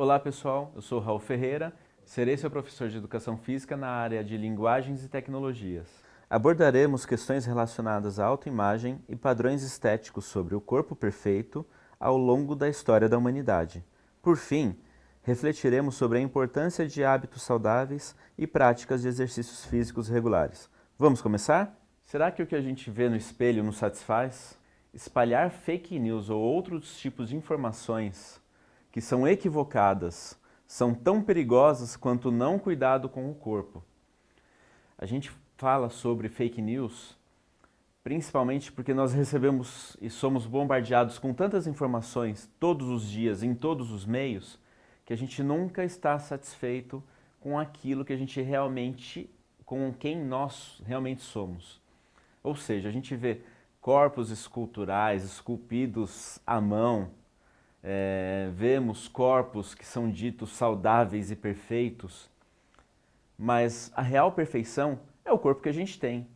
Olá pessoal, eu sou Raul Ferreira, serei seu professor de Educação Física na área de Linguagens e Tecnologias. Abordaremos questões relacionadas à autoimagem e padrões estéticos sobre o corpo perfeito ao longo da história da humanidade. Por fim, refletiremos sobre a importância de hábitos saudáveis e práticas de exercícios físicos regulares. Vamos começar? Será que o que a gente vê no espelho nos satisfaz? Espalhar fake news ou outros tipos de informações que são equivocadas são tão perigosas quanto não cuidado com o corpo. A gente fala sobre fake news principalmente porque nós recebemos e somos bombardeados com tantas informações todos os dias, em todos os meios, que a gente nunca está satisfeito com aquilo que a gente realmente, com quem nós realmente somos. Ou seja, a gente vê corpos esculturais, esculpidos à mão, vemos corpos que são ditos saudáveis e perfeitos, mas a real perfeição é o corpo que a gente tem.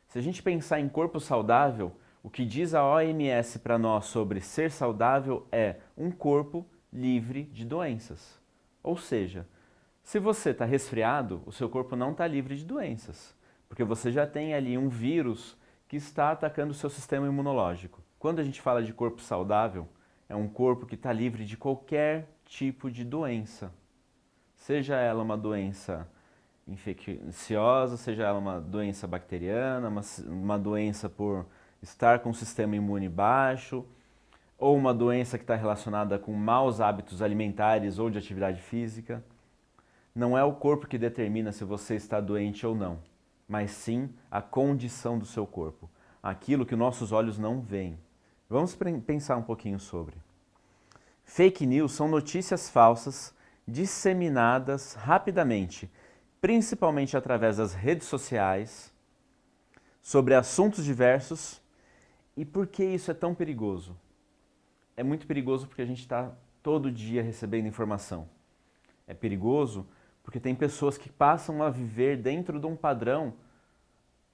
Se a gente pensar em corpo saudável, o que diz a OMS para nós sobre ser saudável é um corpo livre de doenças. Ou seja, se você está resfriado, o seu corpo não está livre de doenças, porque você já tem ali um vírus que está atacando o seu sistema imunológico. Quando a gente fala de corpo saudável, é um corpo que está livre de qualquer tipo de doença. Seja ela uma doença infecciosa, seja ela uma doença bacteriana, uma doença por estar com o sistema imune baixo, ou uma doença que está relacionada com maus hábitos alimentares ou de atividade física. Não é o corpo que determina se você está doente ou não, mas sim a condição do seu corpo, aquilo que nossos olhos não veem. Vamos pensar um pouquinho sobre. Fake news são notícias falsas disseminadas rapidamente, principalmente através das redes sociais, sobre assuntos diversos. E por que isso é tão perigoso? É muito perigoso porque a gente está todo dia recebendo informação. É perigoso porque tem pessoas que passam a viver dentro de um padrão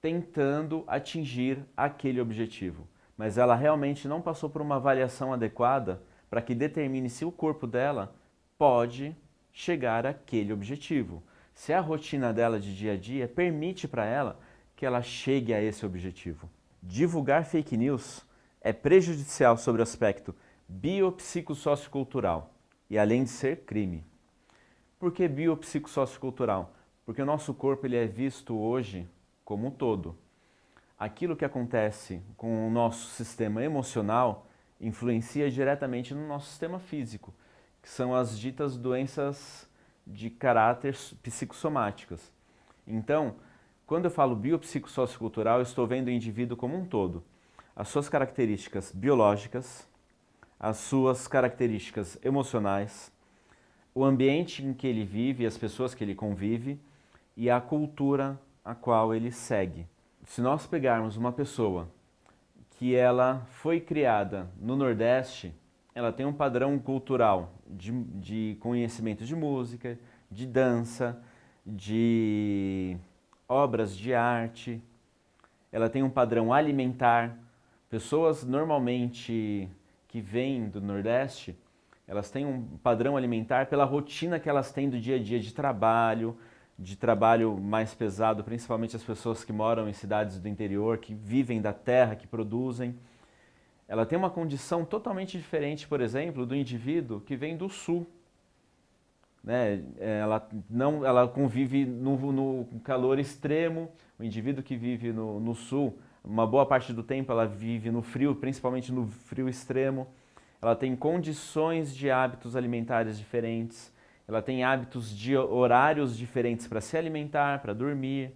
tentando atingir aquele objetivo, mas ela realmente não passou por uma avaliação adequada para que determine se o corpo dela pode chegar àquele objetivo. Se a rotina dela de dia a dia permite para ela que ela chegue a esse objetivo. Divulgar fake news é prejudicial sobre o aspecto biopsicossociocultural e além de ser crime. Por que biopsicossociocultural? Porque o nosso corpo ele é visto hoje como um todo. Aquilo que acontece com o nosso sistema emocional influencia diretamente no nosso sistema físico, que são as ditas doenças de caráter psicossomáticas. Então, quando eu falo biopsicossociocultural, eu estou vendo o indivíduo como um todo. As suas características biológicas, as suas características emocionais, o ambiente em que ele vive, as pessoas que ele convive e a cultura a qual ele segue. Se nós pegarmos uma pessoa que ela foi criada no Nordeste, ela tem um padrão cultural de conhecimento de música, de dança, de obras de arte, ela tem um padrão alimentar. Pessoas normalmente que vêm do Nordeste, elas têm um padrão alimentar pela rotina que elas têm do dia a dia de trabalho mais pesado, principalmente as pessoas que moram em cidades do interior, que vivem da terra, que produzem. Ela tem uma condição totalmente diferente, por exemplo, do indivíduo que vem do sul. Né? Ela convive no calor extremo. O indivíduo que vive no sul, uma boa parte do tempo ela vive no frio, principalmente no frio extremo. Ela tem condições de hábitos alimentares diferentes. Ela tem hábitos de horários diferentes para se alimentar, para dormir.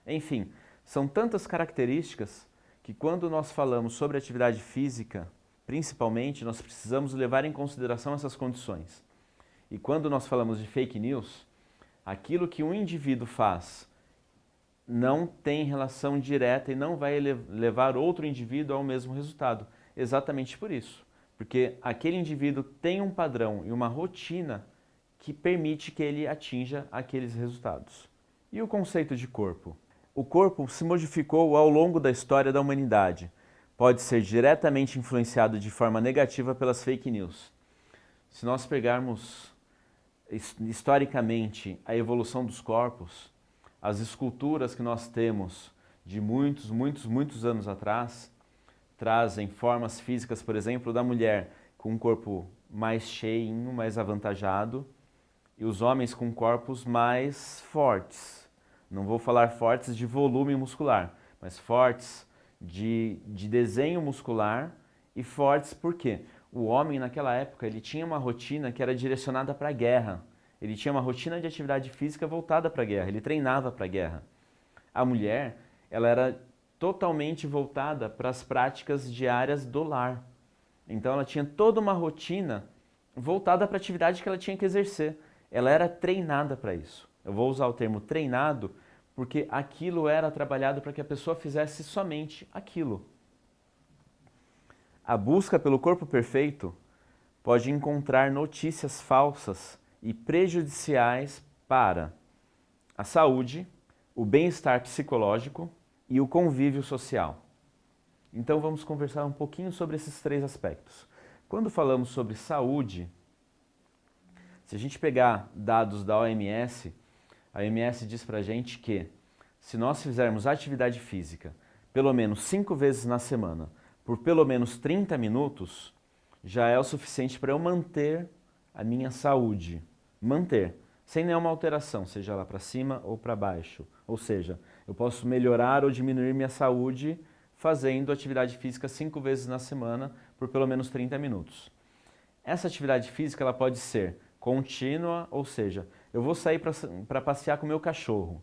Enfim, são tantas características que quando nós falamos sobre atividade física, principalmente, nós precisamos levar em consideração essas condições. E quando nós falamos de fake news, aquilo que um indivíduo faz não tem relação direta e não vai levar outro indivíduo ao mesmo resultado. Exatamente por isso. Porque aquele indivíduo tem um padrão e uma rotina que permite que ele atinja aqueles resultados. E o conceito de corpo? O corpo se modificou ao longo da história da humanidade. Pode ser diretamente influenciado de forma negativa pelas fake news. Se nós pegarmos historicamente a evolução dos corpos, as esculturas que nós temos de muitos anos atrás trazem formas físicas, por exemplo, da mulher com um corpo mais cheinho, mais avantajado, e os homens com corpos mais fortes. Não vou falar fortes de volume muscular, mas fortes de desenho muscular e fortes por quê? O homem naquela época ele tinha uma rotina que era direcionada para a guerra. Ele tinha uma rotina de atividade física voltada para a guerra, ele treinava para a guerra. A mulher, ela era totalmente voltada para as práticas diárias do lar. Então ela tinha toda uma rotina voltada para a atividade que ela tinha que exercer. Ela era treinada para isso. Eu vou usar o termo treinado porque aquilo era trabalhado para que a pessoa fizesse somente aquilo. A busca pelo corpo perfeito pode encontrar notícias falsas e prejudiciais para a saúde, o bem-estar psicológico e o convívio social. Então vamos conversar um pouquinho sobre esses três aspectos. Quando falamos sobre saúde, se a gente pegar dados da OMS, a OMS diz pra gente que se nós fizermos atividade física pelo menos 5 vezes na semana, por pelo menos 30 minutos, já é o suficiente para eu manter a minha saúde. Manter, sem nenhuma alteração, seja lá para cima ou para baixo. Ou seja, eu posso melhorar ou diminuir minha saúde fazendo atividade física 5 vezes na semana por pelo menos 30 minutos. Essa atividade física ela pode ser contínua, ou seja, eu vou sair para passear com o meu cachorro.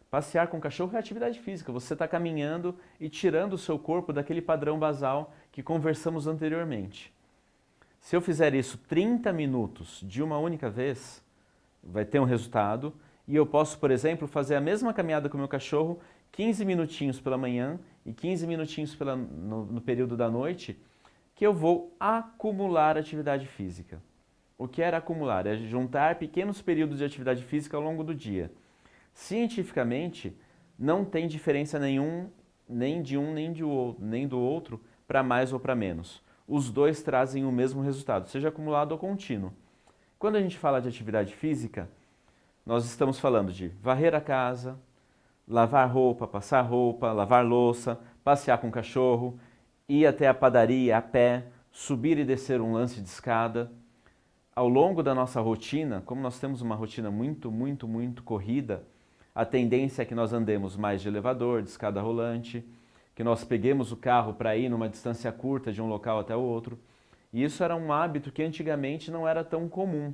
Passear com o cachorro é atividade física, você está caminhando e tirando o seu corpo daquele padrão basal que conversamos anteriormente. Se eu fizer isso 30 minutos de uma única vez, vai ter um resultado e eu posso, por exemplo, fazer a mesma caminhada com o meu cachorro 15 minutinhos pela manhã e 15 minutinhos no período da noite, que eu vou acumular atividade física. O que era acumular? É juntar pequenos períodos de atividade física ao longo do dia. Cientificamente, não tem diferença nenhum, nem de um nem do outro, para mais ou para menos. Os dois trazem o mesmo resultado, seja acumulado ou contínuo. Quando a gente fala de atividade física, nós estamos falando de varrer a casa, lavar roupa, passar roupa, lavar louça, passear com o cachorro, ir até a padaria a pé, subir e descer um lance de escada. Ao longo da nossa rotina, como nós temos uma rotina muito corrida, a tendência é que nós andemos mais de elevador, de escada rolante, que nós peguemos o carro para ir numa distância curta de um local até o outro. E isso era um hábito que antigamente não era tão comum.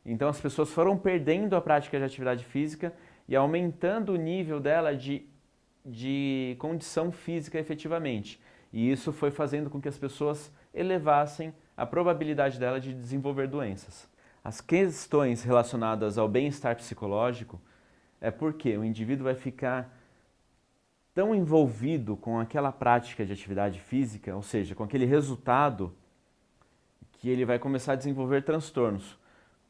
Então as pessoas foram perdendo a prática de atividade física e aumentando o nível dela de condição física efetivamente. E isso foi fazendo com que as pessoas elevassem a probabilidade dela de desenvolver doenças. As questões relacionadas ao bem-estar psicológico é porque o indivíduo vai ficar tão envolvido com aquela prática de atividade física, ou seja, com aquele resultado, que ele vai começar a desenvolver transtornos,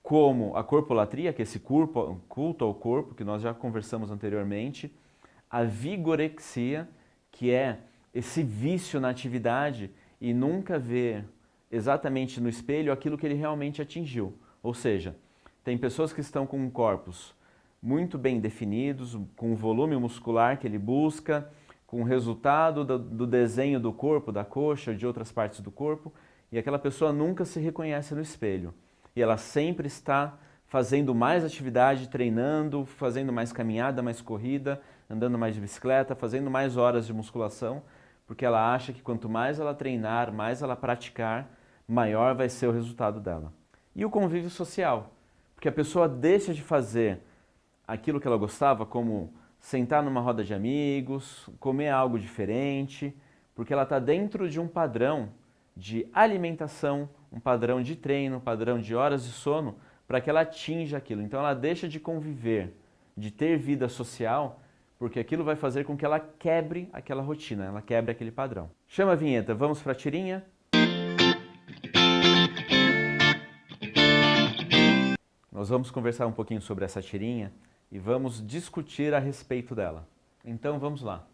como a corpolatria, que é esse culto ao corpo, que nós já conversamos anteriormente, a vigorexia, que é esse vício na atividade e nunca ver exatamente no espelho aquilo que ele realmente atingiu. Ou seja, tem pessoas que estão com corpos muito bem definidos, com o volume muscular que ele busca, com o resultado do desenho do corpo, da coxa ou de outras partes do corpo, e aquela pessoa nunca se reconhece no espelho. E ela sempre está fazendo mais atividade, treinando, fazendo mais caminhada, mais corrida, andando mais de bicicleta, fazendo mais horas de musculação, porque ela acha que quanto mais ela treinar, mais ela praticar, maior vai ser o resultado dela. E o convívio social, porque a pessoa deixa de fazer aquilo que ela gostava, como sentar numa roda de amigos, comer algo diferente, porque ela está dentro de um padrão de alimentação, um padrão de treino, um padrão de horas de sono, para que ela atinja aquilo. Então ela deixa de conviver, de ter vida social, porque aquilo vai fazer com que ela quebre aquela rotina, ela quebre aquele padrão. Chama a vinheta, vamos para a tirinha? Nós vamos conversar um pouquinho sobre essa tirinha e vamos discutir a respeito dela. Então vamos lá.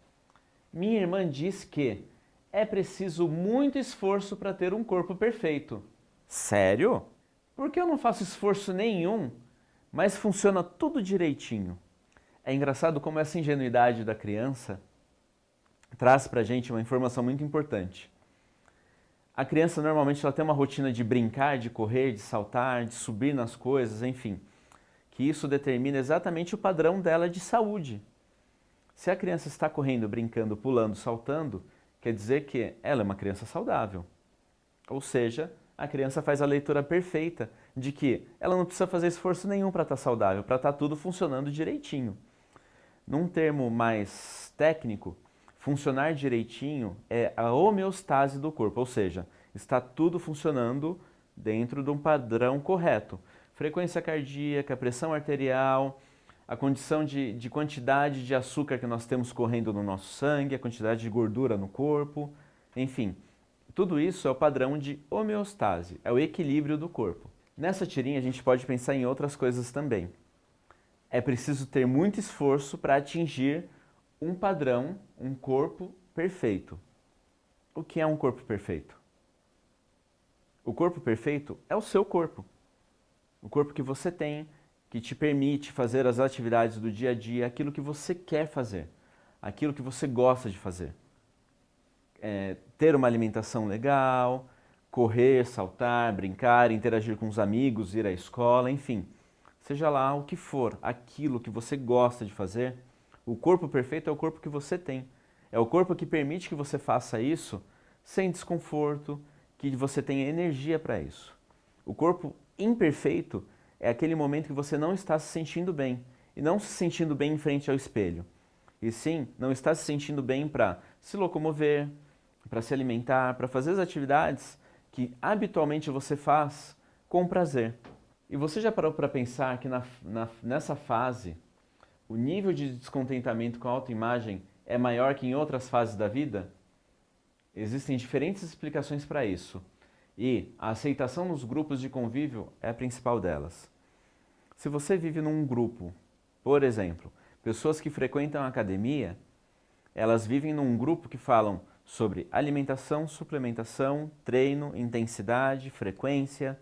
Minha irmã diz que é preciso muito esforço para ter um corpo perfeito. Sério? Por que eu não faço esforço nenhum, mas funciona tudo direitinho? É engraçado como essa ingenuidade da criança traz pra gente uma informação muito importante. A criança normalmente ela tem uma rotina de brincar, de correr, de saltar, de subir nas coisas, enfim, que isso determina exatamente o padrão dela de saúde. Se a criança está correndo, brincando, pulando, saltando, quer dizer que ela é uma criança saudável. Ou seja, a criança faz a leitura perfeita de que ela não precisa fazer esforço nenhum para estar saudável, para estar tudo funcionando direitinho. Num termo mais técnico, funcionar direitinho é a homeostase do corpo, ou seja, está tudo funcionando dentro de um padrão correto. Frequência cardíaca, pressão arterial, a condição de quantidade de açúcar que nós temos correndo no nosso sangue, a quantidade de gordura no corpo, enfim. Tudo isso é o padrão de homeostase, é o equilíbrio do corpo. Nessa tirinha a gente pode pensar em outras coisas também. É preciso ter muito esforço para atingir um padrão, um corpo perfeito. O que é um corpo perfeito? O corpo perfeito é o seu corpo. O corpo que você tem, que te permite fazer as atividades do dia a dia, aquilo que você quer fazer, aquilo que você gosta de fazer. Ter uma alimentação legal, correr, saltar, brincar, interagir com os amigos, ir à escola, enfim. Seja lá o que for, aquilo que você gosta de fazer, o corpo perfeito é o corpo que você tem. É o corpo que permite que você faça isso sem desconforto, que você tenha energia para isso. O corpo imperfeito é aquele momento que você não está se sentindo bem. E não se sentindo bem em frente ao espelho. E sim, não está se sentindo bem para se locomover, para se alimentar, para fazer as atividades que habitualmente você faz com prazer. E você já parou para pensar que nessa fase, o nível de descontentamento com a autoimagem é maior que em outras fases da vida? Existem diferentes explicações para isso. E a aceitação nos grupos de convívio é a principal delas. Se você vive num grupo, por exemplo, pessoas que frequentam a academia, elas vivem num grupo que falam sobre alimentação, suplementação, treino, intensidade, frequência.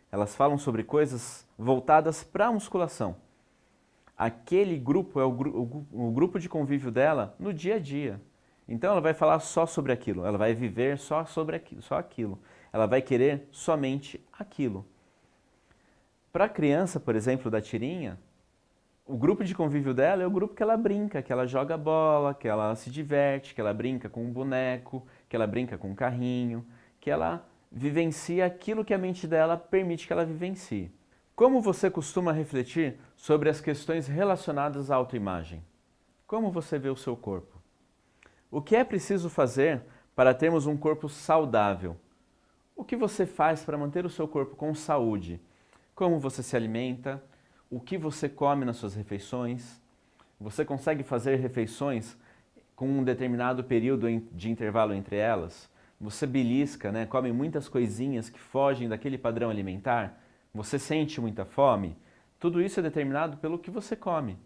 Elas falam sobre coisas voltadas para a musculação. Aquele grupo é o grupo de convívio dela no dia a dia. Então ela vai falar só sobre aquilo, ela vai viver só sobre aquilo. Ela vai querer somente aquilo. Para a criança, por exemplo, da tirinha, o grupo de convívio dela é o grupo que ela brinca, que ela joga bola, que ela se diverte, que ela brinca com um boneco, que ela brinca com um carrinho, que ela vivencia aquilo que a mente dela permite que ela vivencie. Como você costuma refletir sobre as questões relacionadas à autoimagem? Como você vê o seu corpo? O que é preciso fazer para termos um corpo saudável? O que você faz para manter o seu corpo com saúde? Como você se alimenta? O que você come nas suas refeições? Você consegue fazer refeições com um determinado período de intervalo entre elas? Você belisca, né? Come muitas coisinhas que fogem daquele padrão alimentar? Você sente muita fome? Tudo isso é determinado pelo que você come.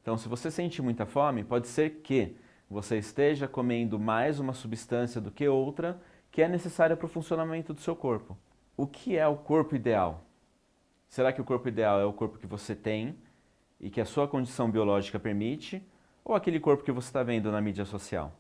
Então, se você sente muita fome, pode ser que você esteja comendo mais uma substância do que outra que é necessária para o funcionamento do seu corpo. O que é o corpo ideal? Será que o corpo ideal é o corpo que você tem e que a sua condição biológica permite? Ou aquele corpo que você está vendo na mídia social?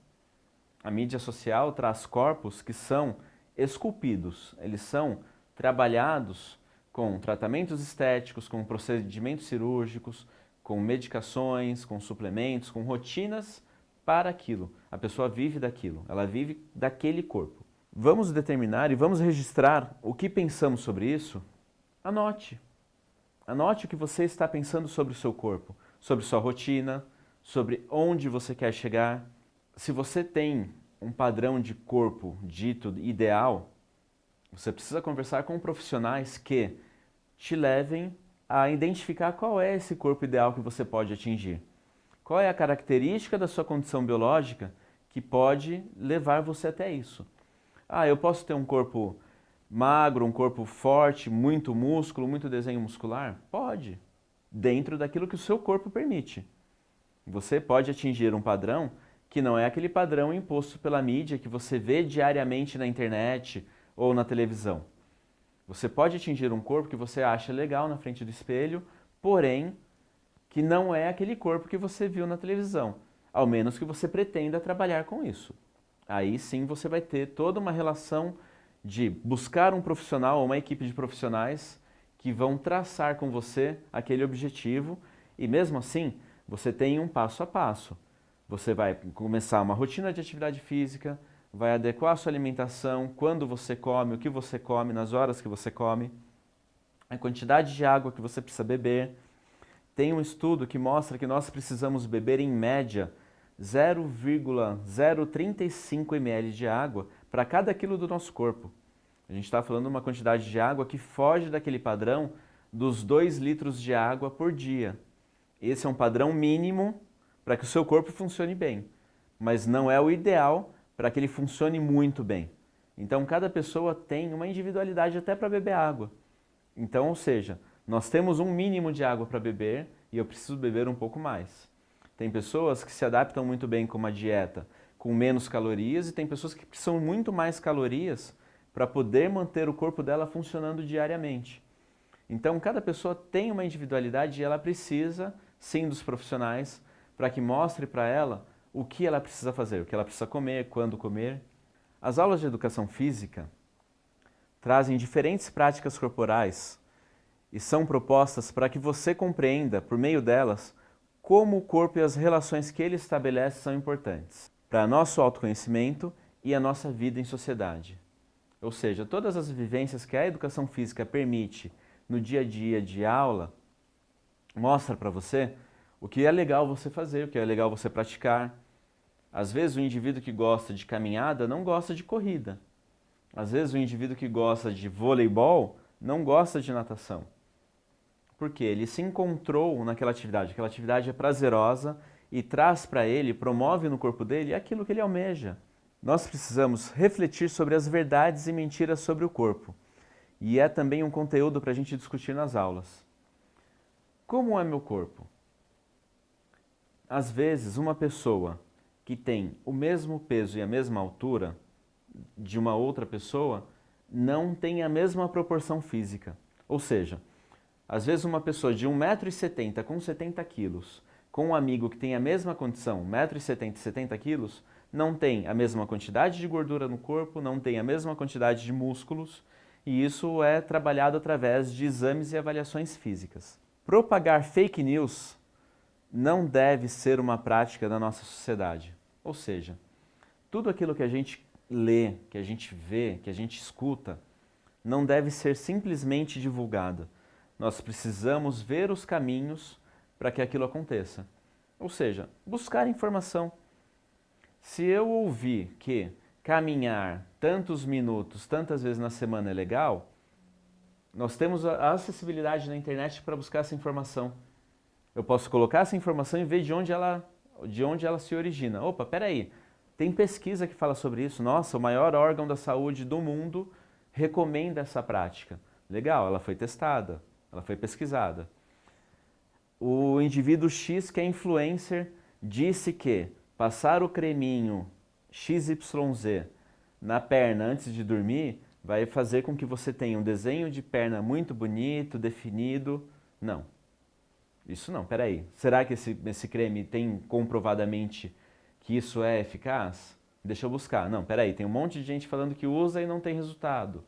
A mídia social traz corpos que são esculpidos, eles são trabalhados com tratamentos estéticos, com procedimentos cirúrgicos, com medicações, com suplementos, com rotinas para aquilo. A pessoa vive daquilo, ela vive daquele corpo. Vamos determinar e vamos registrar o que pensamos sobre isso? Anote. Anote o que você está pensando sobre o seu corpo, sobre sua rotina, sobre onde você quer chegar. Se você tem um padrão de corpo dito ideal, você precisa conversar com profissionais que te levem a identificar qual é esse corpo ideal que você pode atingir. Qual é a característica da sua condição biológica que pode levar você até isso. Ah, eu posso ter um corpo magro, um corpo forte, muito músculo, muito desenho muscular? Pode, dentro daquilo que o seu corpo permite. Você pode atingir um padrão que não é aquele padrão imposto pela mídia que você vê diariamente na internet ou na televisão. Você pode atingir um corpo que você acha legal na frente do espelho, porém que não é aquele corpo que você viu na televisão, ao menos que você pretenda trabalhar com isso. Aí sim você vai ter toda uma relação de buscar um profissional ou uma equipe de profissionais que vão traçar com você aquele objetivo e mesmo assim você tem um passo a passo. Você vai começar uma rotina de atividade física, vai adequar a sua alimentação, quando você come, o que você come, nas horas que você come, a quantidade de água que você precisa beber. Tem um estudo que mostra que nós precisamos beber em média 0,035 ml de água para cada quilo do nosso corpo. A gente está falando de uma quantidade de água que foge daquele padrão dos 2 litros de água por dia. Esse é um padrão mínimo para que o seu corpo funcione bem, mas não é o ideal para que ele funcione muito bem. Então, cada pessoa tem uma individualidade até para beber água. Então, ou seja, nós temos um mínimo de água para beber e eu preciso beber um pouco mais. Tem pessoas que se adaptam muito bem com uma dieta com menos calorias e tem pessoas que precisam muito mais calorias para poder manter o corpo dela funcionando diariamente. Então, cada pessoa tem uma individualidade e ela precisa, sim, dos profissionais para que mostre para ela o que ela precisa fazer, o que ela precisa comer, quando comer. As aulas de educação física trazem diferentes práticas corporais e são propostas para que você compreenda, por meio delas, como o corpo e as relações que ele estabelece são importantes para nosso autoconhecimento e a nossa vida em sociedade. Ou seja, todas as vivências que a educação física permite no dia a dia de aula, mostra para você o que é legal você fazer, o que é legal você praticar. Às vezes o indivíduo que gosta de caminhada não gosta de corrida. Às vezes o indivíduo que gosta de voleibol não gosta de natação. Porque ele se encontrou naquela atividade. Aquela atividade é prazerosa e traz para ele, promove no corpo dele aquilo que ele almeja. Nós precisamos refletir sobre as verdades e mentiras sobre o corpo. E é também um conteúdo para a gente discutir nas aulas. Como é meu corpo? Às vezes, uma pessoa que tem o mesmo peso e a mesma altura de uma outra pessoa não tem a mesma proporção física. Ou seja, às vezes uma pessoa de 1,70 m com 70 quilos, com um amigo que tem a mesma condição, 1,70 m e 70 quilos, não tem a mesma quantidade de gordura no corpo, não tem a mesma quantidade de músculos, e isso é trabalhado através de exames e avaliações físicas. Propagar fake news não deve ser uma prática da nossa sociedade. Ou seja, tudo aquilo que a gente lê, que a gente vê, que a gente escuta, não deve ser simplesmente divulgado. Nós precisamos ver os caminhos para que aquilo aconteça. Ou seja, buscar informação. Se eu ouvir que caminhar tantos minutos, tantas vezes na semana é legal, nós temos a acessibilidade na internet para buscar essa informação. Eu posso colocar essa informação e ver de onde ela se origina. Opa, peraí, tem pesquisa que fala sobre isso. Nossa, o maior órgão da saúde do mundo recomenda essa prática. Legal, ela foi testada, ela foi pesquisada. O indivíduo X, que é influencer, disse que passar o creminho XYZ na perna antes de dormir vai fazer com que você tenha um desenho de perna muito bonito, definido. Não. Isso não, peraí. Será que esse creme tem comprovadamente que isso é eficaz? Deixa eu buscar. Não, peraí, tem um monte de gente falando que usa e não tem resultado.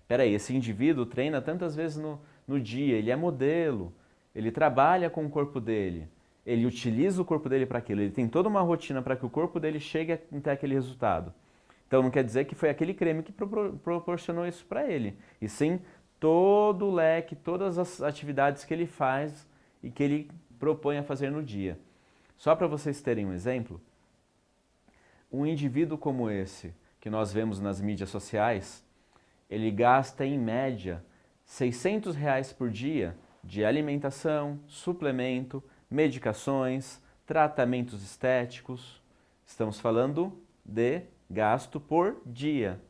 Peraí, esse indivíduo treina tantas vezes no dia, ele é modelo, ele trabalha com o corpo dele, ele utiliza o corpo dele para aquilo, ele tem toda uma rotina para que o corpo dele chegue até aquele resultado. Então não quer dizer que foi aquele creme que proporcionou isso para ele, e sim todo o leque, todas as atividades que ele faz e que ele propõe a fazer no dia. Só para vocês terem um exemplo, um indivíduo como esse, que nós vemos nas mídias sociais, ele gasta em média R$ 600 por dia de alimentação, suplemento, medicações, tratamentos estéticos. Estamos falando de gasto por dia.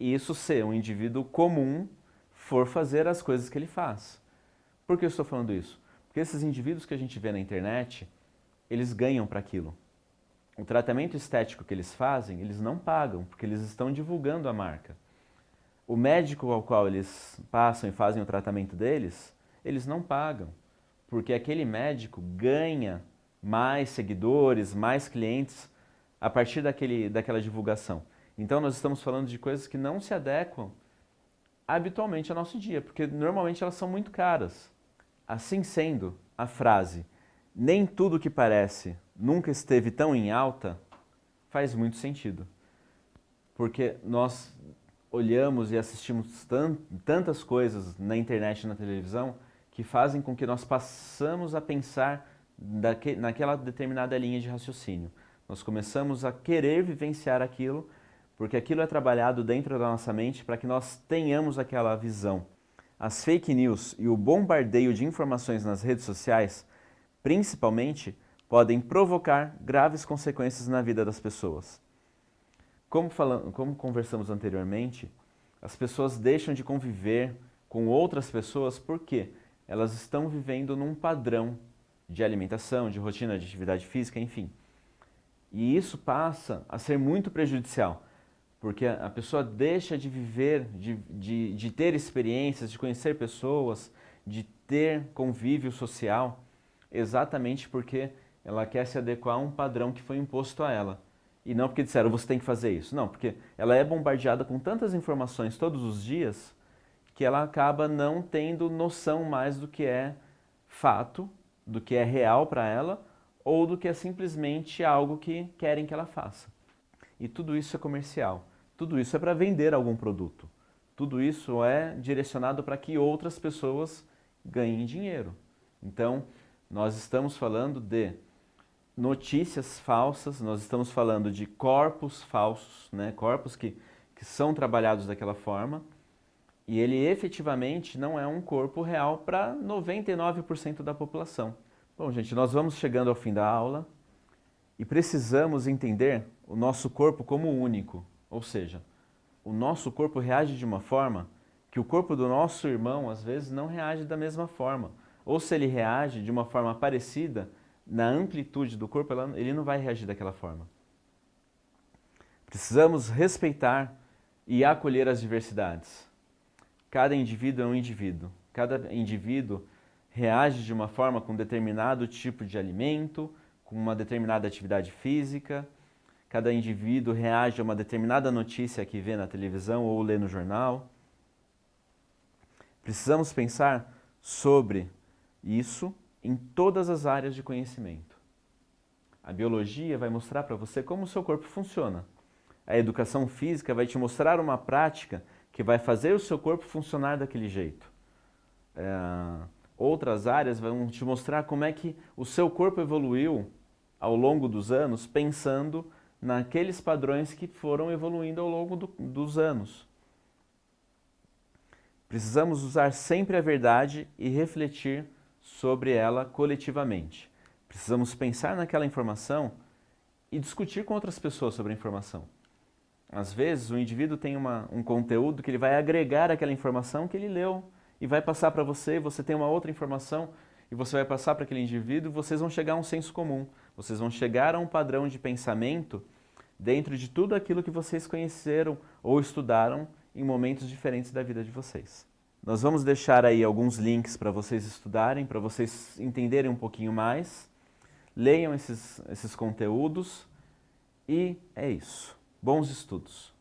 Isso se um indivíduo comum for fazer as coisas que ele faz. Por que eu estou falando isso? Porque esses indivíduos que a gente vê na internet, eles ganham para aquilo. O tratamento estético que eles fazem, eles não pagam, porque eles estão divulgando a marca. O médico ao qual eles passam e fazem o tratamento deles, eles não pagam, porque aquele médico ganha mais seguidores, mais clientes a partir daquela divulgação. Então nós estamos falando de coisas que não se adequam habitualmente ao nosso dia, porque normalmente elas são muito caras. Assim sendo, a frase "nem tudo que parece nunca esteve tão em alta" faz muito sentido. Porque nós olhamos e assistimos tantas coisas na internet e na televisão que fazem com que nós passamos a pensar naquela determinada linha de raciocínio. Nós começamos a querer vivenciar aquilo, porque aquilo é trabalhado dentro da nossa mente para que nós tenhamos aquela visão. As fake news e o bombardeio de informações nas redes sociais, principalmente, podem provocar graves consequências na vida das pessoas. Como conversamos anteriormente, as pessoas deixam de conviver com outras pessoas porque elas estão vivendo num padrão de alimentação, de rotina de atividade física, enfim. E isso passa a ser muito prejudicial, porque a pessoa deixa de viver, de ter experiências, de conhecer pessoas, de ter convívio social, exatamente porque ela quer se adequar a um padrão que foi imposto a ela. E não porque disseram, você tem que fazer isso. Não, porque ela é bombardeada com tantas informações todos os dias que ela acaba não tendo noção mais do que é fato, do que é real para ela, ou do que é simplesmente algo que querem que ela faça. E tudo isso é comercial. Tudo isso é para vender algum produto. Tudo isso é direcionado para que outras pessoas ganhem dinheiro. Então, nós estamos falando de notícias falsas, nós estamos falando de corpos falsos, né? Corpos que são trabalhados daquela forma, e ele efetivamente não é um corpo real para 99% da população. Bom, gente, nós vamos chegando ao fim da aula e precisamos entender o nosso corpo como único, ou seja, o nosso corpo reage de uma forma que o corpo do nosso irmão às vezes não reage da mesma forma, ou se ele reage de uma forma parecida, na amplitude do corpo, ele não vai reagir daquela forma. Precisamos respeitar e acolher as diversidades. Cada indivíduo é um indivíduo. Cada indivíduo reage de uma forma com um determinado tipo de alimento, com uma determinada atividade física. Cada indivíduo reage a uma determinada notícia que vê na televisão ou lê no jornal. Precisamos pensar sobre isso em todas as áreas de conhecimento. A biologia vai mostrar para você como o seu corpo funciona. A educação física vai te mostrar uma prática que vai fazer o seu corpo funcionar daquele jeito. Outras áreas vão te mostrar como é que o seu corpo evoluiu ao longo dos anos, pensando naqueles padrões que foram evoluindo ao longo dos anos. Precisamos usar sempre a verdade e refletir sobre ela coletivamente. Precisamos pensar naquela informação e discutir com outras pessoas sobre a informação. Às vezes, o indivíduo tem um conteúdo que ele vai agregar àquela informação que ele leu e vai passar para você, você tem uma outra informação e você vai passar para aquele indivíduo e vocês vão chegar a um senso comum. Vocês vão chegar a um padrão de pensamento dentro de tudo aquilo que vocês conheceram ou estudaram em momentos diferentes da vida de vocês. Nós vamos deixar aí alguns links para vocês estudarem, para vocês entenderem um pouquinho mais. Leiam esses conteúdos e é isso. Bons estudos!